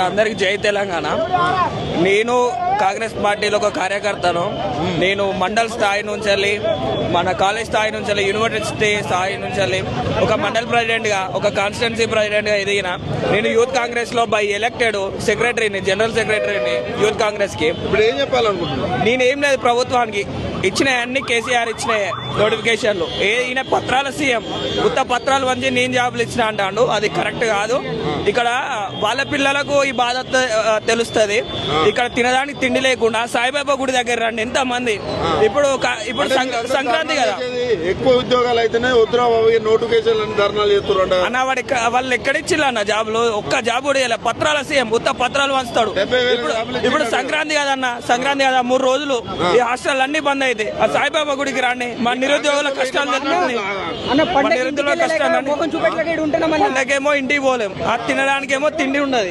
అందరికి జై తెలంగాణ. నేను కాంగ్రెస్ పార్టీలో ఒక కార్యకర్తను. నేను మండల్ స్థాయి నుంచి వెళ్ళి, మన కాలేజ్ స్థాయి నుంచి వెళ్ళి, యూనివర్సిటీ స్థాయి నుంచి వెళ్ళి ఒక మండల్ ప్రెసిడెంట్ గా, ఒక కాన్స్టిట్యున్సీ ప్రెసిడెంట్ గా ఎదిగిన. నేను యూత్ కాంగ్రెస్ లో బై ఎలక్టెడ్ సెక్రటరీని, జనరల్ సెక్రటరీని యూత్ కాంగ్రెస్ కి. ఇప్పుడు ఏం చెప్పాలనుకుంటున్నాను? నేనేం లేదు, ప్రభుత్వానికి ఇచ్చిన అన్ని కేసీఆర్ ఇచ్చిన నోటిఫికేషన్లు. ఈయన పత్రాల సీఎం, ఉత్త పత్రాలు వంచి నేను జాబులు ఇచ్చిన అంటాడు. అది కరెక్ట్ కాదు. ఇక్కడ వాళ్ళ పిల్లలకు ఈ బాధ తెలుస్తుంది. ఇక్కడ తినడానికి తిండి లేకుండా సాయిబాబా గుడి దగ్గర రండి ఎంత మంది. ఇప్పుడు సంక్రాంతి కదా, ఎక్కువ ఉద్యోగాలు అయితేనే వద్దురా నోటిఫికేషన్ ధర్నాలు చేస్తున్నారు అన్న. వాళ్ళు ఎక్కడిచ్చిల్లు అన్న జాబులు? ఒక్క జాబ్ కూడా ఇవ్వలే. పత్రాల సీఎం, ఉత్త పత్రాలు వంచుతాడు. ఇప్పుడు సంక్రాంతి కదన్న, సంక్రాంతి కదా, 3 రోజులు ఈ హాస్టల్ అన్ని బంద్ అయితే ఆ సాయిబాబా గుడికి రండి. మా నిరుద్యోగుల కష్టాలు పండగేమో ఇంటికి పోలేం, ఆ తినడానికేమో తిండి ఉండదు.